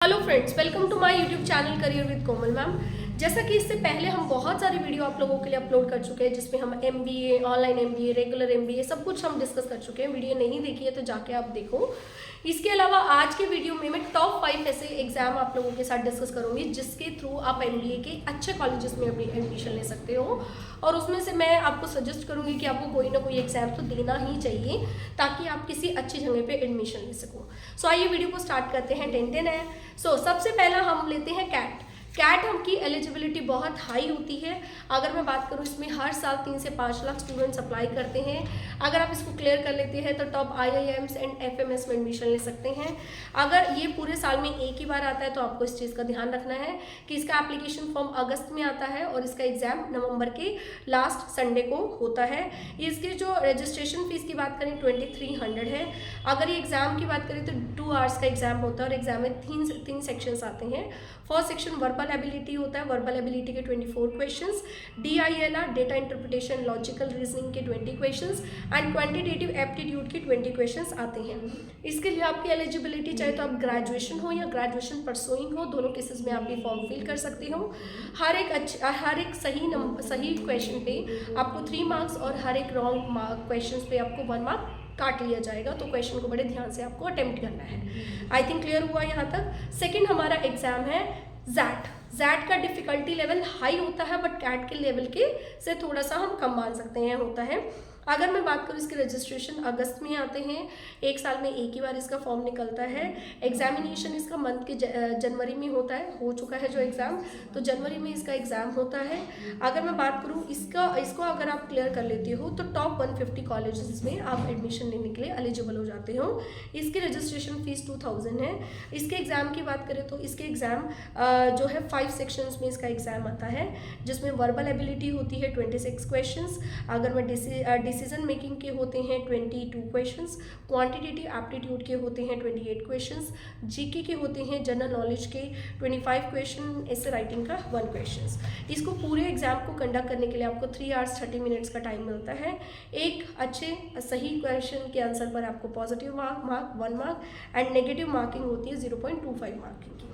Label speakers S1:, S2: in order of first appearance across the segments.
S1: Hello friends, welcome to my YouTube channel career with Komal ma'am. जैसा कि इससे पहले हम बहुत सारी वीडियो आप लोगों के लिए अपलोड कर चुके हैं, जिसमें हम MBA, online MBA, regular MBA सब कुछ हम डिस्कस कर चुके हैं। वीडियो नहीं देखी है तो जाके आप देखो। इसके अलावा आज के वीडियो में मैं टॉप 5 ऐसे एग्जाम आप लोगों के साथ डिस्कस करूंगी जिसके थ्रू आप एमबीए के अच्छे कॉलेजेस में अपनी एडमिशन ले सकते हो। और उसमें से मैं आपको सजेस्ट करूंगी कि आपको कोई ना कोई एग्जाम तो देना ही चाहिए ताकि आप किसी अच्छी जगह पे एडमिशन ले सको। सो आइए वीडियो को स्टार्ट करते हैं। 10 है। सो सबसे पहला हम लेते हैं कैट। कैट की एलिजिबिलिटी बहुत हाई होती है। अगर मैं बात करूँ, इसमें हर साल 3 से 5 लाख स्टूडेंट्स अप्लाई करते हैं। अगर आप इसको क्लियर कर लेते हैं तो टॉप IIMs एंड FMS में एडमिशन ले सकते हैं। अगर ये पूरे साल में एक ही बार आता है तो आपको इस चीज़ का ध्यान रखना है कि इसका एप्लीकेशन फॉर्म अगस्त में आता है और इसका एग्जाम नवंबर के लास्ट संडे को होता है। इसकी जो रजिस्ट्रेशन फीस की बात करें 2300 है। अगर ये एग्जाम की बात करें तो 2 आवर्स का एग्जाम होता है और एग्जाम में तीन सेक्शंस आते हैं। फर्स्ट सेक्शन वर्बल एबिलिटी होता है। वर्बल एबिलिटी के 24 questions, DILR data interpretation logical reasoning के 20 क्वेश्चंस एंड क्वांटिटेटिव एप्टीट्यूड के 20 क्वेश्चंस आते हैं। इसके लिए आपकी एलिजिबिलिटी चाहे तो आप ग्रेजुएशन हो या ग्रेजुएशन परसुइंग हो, दोनों केसेस में आप ये फॉर्म फिल कर सकते हो। हर एक सही क्वेश्चन पे आपको 3 मार्क्स और हर एक रॉन्ग क्वेश्चन पे आपको 1 मार्क काट लिया जाएगा। तो क्वेश्चन को बड़े ध्यान से आपको अटेम्प्ट करना है। आई थिंक क्लियर हुआ यहाँ तक। सेकेंड हमारा एग्जाम है जैट का डिफिकल्टी लेवल हाई होता है बट कैट के लेवल के से थोड़ा सा हम कम मान सकते हैं होता है। अगर मैं बात करूँ, इसके रजिस्ट्रेशन अगस्त में आते हैं। एक साल में एक ही बार इसका फॉर्म निकलता है। एग्जामिनेशन इसका मंथ के जनवरी में होता है, हो चुका है जो एग्ज़ाम, तो जनवरी में इसका एग्ज़ाम होता है। अगर मैं बात करूँ इसको अगर आप क्लियर कर लेते हो तो टॉप 150 कॉलेजेस में आप एडमिशन लेने के लिए एलिजिबल हो जाते हो। इसकी रजिस्ट्रेशन फीस 2000 है। इसके एग्ज़ाम की बात करें तो इसके एग्ज़ाम जो है 5 सेक्शंस में इसका एग्ज़ाम आता है, जिसमें वर्बल एबिलिटी होती है 26 क्वेश्चंस। अगर मैं डिसीजन मेकिंग के होते हैं 22 क्वेश्चंस, क्वांटिटेटिव एप्टीट्यूड के होते हैं 28 क्वेश्चंस, जीके के होते हैं जनरल नॉलेज के 25 क्वेश्चन, ऐसे राइटिंग का 1 क्वेश्चंस। इसको पूरे एग्जाम को कंडक्ट करने के लिए आपको 3 आवर्स 30 मिनट्स का टाइम मिलता है। एक अच्छे सही क्वेश्चन के आंसर पर आपको positive mark 1 mark and negative marking होती है 0.25 मार्किंग की।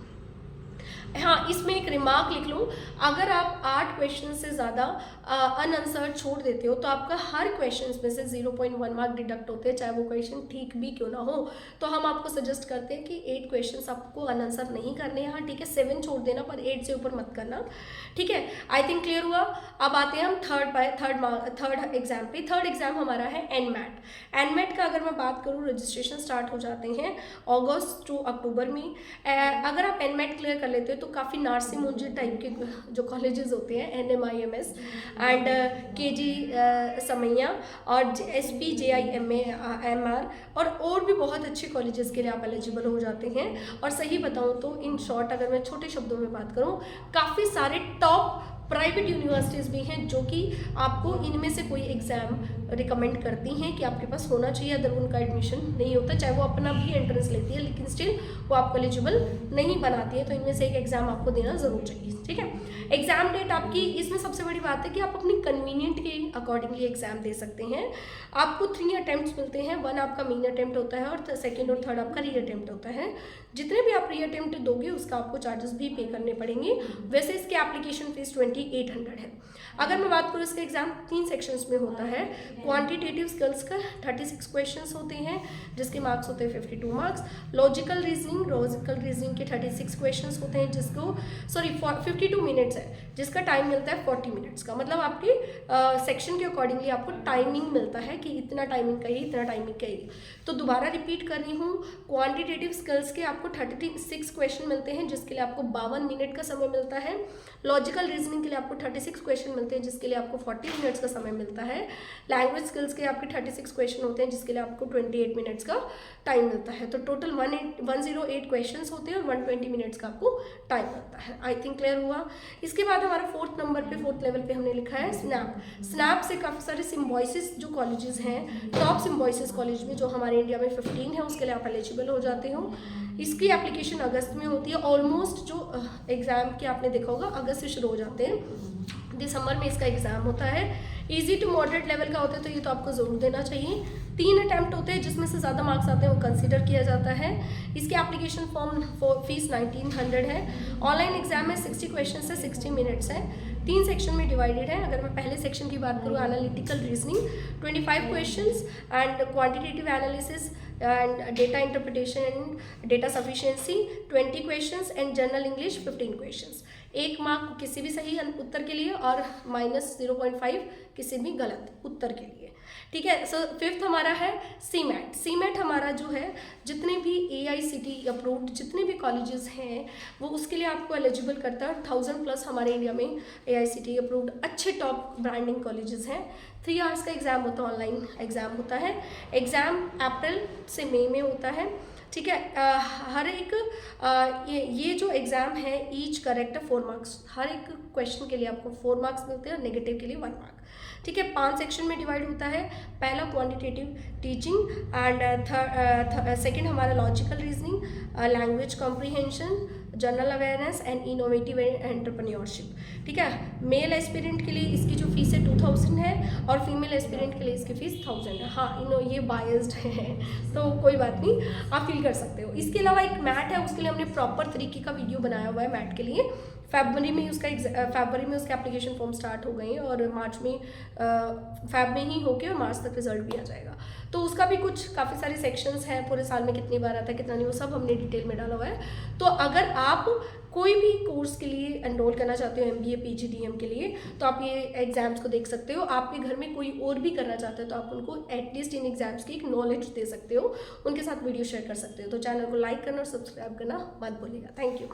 S1: हाँ, इसमें एक रिमार्क लिख लूँ, अगर आप 8 क्वेश्चन से ज़्यादा अनआंसर्ड छोड़ देते हो तो आपका हर क्वेश्चन में से 0.1 मार्क डिडक्ट होते हैं, चाहे वो क्वेश्चन ठीक भी क्यों ना हो। तो हम आपको सजेस्ट करते हैं कि 8 क्वेश्चन आपको अनआंसर नहीं करने हैं। हाँ ठीक है, 7 छोड़ देना पर 8 से ऊपर मत करना, ठीक है। आई थिंक क्लियर हुआ। अब आते हैं हम थर्ड एग्जाम पे। थर्ड एग्जाम हमारा है एनमेट का। अगर मैं बात करूँ, रजिस्ट्रेशन स्टार्ट हो जाते हैं अगस्त टू अक्टूबर में। अगर आप एनमेट क्लियर कर लेते हो तो काफ़ी नार्सी मुंजी टाइप के जो कॉलेजेस होते हैं, NMIMS एंड KG समैया और SP JIMR और भी बहुत अच्छे कॉलेजेस के लिए आप एलिजिबल हो जाते हैं। और सही बताऊं तो इन शॉर्ट अगर मैं छोटे शब्दों में बात करूं, काफ़ी सारे टॉप प्राइवेट यूनिवर्सिटीज़ भी हैं जो कि आपको इनमें से कोई एग्ज़ाम रिकमेंड करती हैं कि आपके पास होना चाहिए, अगर उनका एडमिशन नहीं होता, चाहे वो अपना भी एंट्रेंस लेती है लेकिन स्टिल वो आपको एलिजिबल नहीं बनाती है। तो इनमें से एक एग्ज़ाम आपको देना ज़रूर चाहिए, ठीक है। एग्ज़ाम डेट आपकी, इसमें सबसे बड़ी बात है कि आप अपनी कन्वीनियंट के अकॉर्डिंगली एग्ज़ाम दे सकते हैं। आपको 3 अटैम्प्ट्स मिलते हैं। 1 आपका मेन अटैम्प्ट होता है और सेकेंड और थर्ड आपका री अटैम्प्ट होता है। जितने भी आप री अटैम्प्ट दोगे उसका आपको चार्जेस भी पे करने पड़ेंगे। वैसे इसके एप्लीकेशन फीस 2800 है। अगर मैं बात करूँ, इसका एग्जाम 3 सेक्शंस में होता है। क्वांटिटेटिव स्किल्स का 36 क्वेश्चंस होते हैं जिसके मार्क्स होते हैं 52 मार्क्स। लॉजिकल रीजनिंग के 36 क्वेश्चंस होते हैं 52 मिनट्स है, जिसका टाइम मिलता है 40 मिनट्स का। मतलब आपके सेक्शन के अकॉर्डिंगली आपको टाइमिंग मिलता है कि इतना टाइमिंग का ही, इतना टाइमिंग का ही। तो दोबारा रिपीट कर रही हूँ, क्वांटिटेटिव स्किल्स के आपको 36 क्वेश्चन मिलते हैं जिसके लिए आपको 52 मिनट का समय मिलता है। लॉजिकल रीजनिंग के लिए आपको 36 क्वेश्चन मिलते हैं जिसके लिए आपको 40 मिनट्स का समय मिलता है। लैंग्वेज स्किल्स के आपके 36 क्वेश्चन होते हैं जिसके लिए आपको 28 मिनट्स का टाइम मिलता है। तो टोटल 108 क्वेश्चंस होते हैं और 120 मिनट्स का आपको टाइम मिलता है। आई थिंक क्लियर हुआ। इसके बाद हमारा 4th नंबर पे, 4th लेवल पे हमने लिखा है स्नैप से काफ़ी सारे सिम्बॉयसिस जो कॉलेजेस हैं, टॉप सिम्बॉयसिस कॉलेज में जो हमारे इंडिया में 15 है, उसके लिए आप एलिजिबल हो जाते हो। इसकी एप्लीकेशन अगस्त में होती है। ऑलमोस्ट जो एग्ज़ाम के आपने देखा होगा अगस्त से शुरू हो जाते हैं, दिसंबर में इसका एग्ज़ाम होता है। इजी टू मॉडरेट लेवल का होता है तो ये तो आपको ज़रूर देना चाहिए। 3 अटैम्प्ट होते हैं जिसमें से ज़्यादा मार्क्स आते हैं वो कंसीडर किया जाता है। इसकी एप्लीकेशन फॉर्म फीस 1900 है। ऑनलाइन एग्जाम में 60 क्वेश्चन से 60 मिनट्स है। 3 सेक्शन में डिवाइडेड है। अगर मैं पहले सेक्शन की बात करूँ analytical reasoning 25 questions and quantitative analysis and data interpretation and data sufficiency 20 questions and general English 15 questions. 1 mark किसी भी सही उत्तर के लिए और -0.5 किसी भी गलत उत्तर के लिए। ठीक है। सो 5th हमारा है सीमैट। सीमैट हमारा जो है जितने भी AICTE अप्रूव्ड जितने भी कॉलेजेस हैं वो उसके लिए आपको एलिजिबल करता है। 1000+ हमारे इंडिया में AICTE अप्रूव्ड अच्छे टॉप ब्रांडिंग कॉलेजेस हैं। 3 आवर्स का एग्ज़ाम होता है, ऑनलाइन एग्ज़ाम होता है। एग्ज़ाम अप्रैल से मई में होता है। ठीक है। हर एक ये जो एग्ज़ाम है ईच करेक्ट 4 मार्क्स। हर एक क्वेश्चन के लिए आपको 4 मार्क्स मिलते हैं और नेगेटिव के लिए 1 मार्क। ठीक है। 5 सेक्शन में डिवाइड होता है। पहला क्वांटिटेटिव टीचिंग एंड सेकंड हमारा logical reasoning, language comprehension, general awareness and innovative entrepreneurship. ठीक है। मेल एस्पिरेंट के लिए इसकी जो फीस है 2000 है और फीमेल एस्पिरेंट के लिए इसकी फीस 1000 है। हाँ ये बायस्ड है तो कोई बात नहीं, आप फील कर सकते हो। इसके अलावा एक मैट है, उसके लिए हमने प्रॉपर तरीके का वीडियो बनाया हुआ है मैट के लिए। फरवरी में उसका एप्लीकेशन फॉर्म स्टार्ट हो गई और मार्च में फेब में ही होके और मार्च तक रिजल्ट भी आ जाएगा। तो उसका भी कुछ काफ़ी सारे सेक्शंस हैं, पूरे साल में कितनी बार आता है कितना नहीं, वो सब हमने डिटेल में डाला हुआ है। तो अगर आप कोई भी कोर्स के लिए एनरोल करना चाहते हो MBA PG DM के लिए तो आप ये एग्जाम्स को देख सकते हो। आपके घर में कोई और भी करना चाहते हो तो आप उनको एटलीस्ट इन एग्जाम्स की एक नॉलेज दे सकते हो, उनके साथ वीडियो शेयर कर सकते हो। तो चैनल को लाइक करना और सब्सक्राइब करना मत भूलिएगा। Thank you.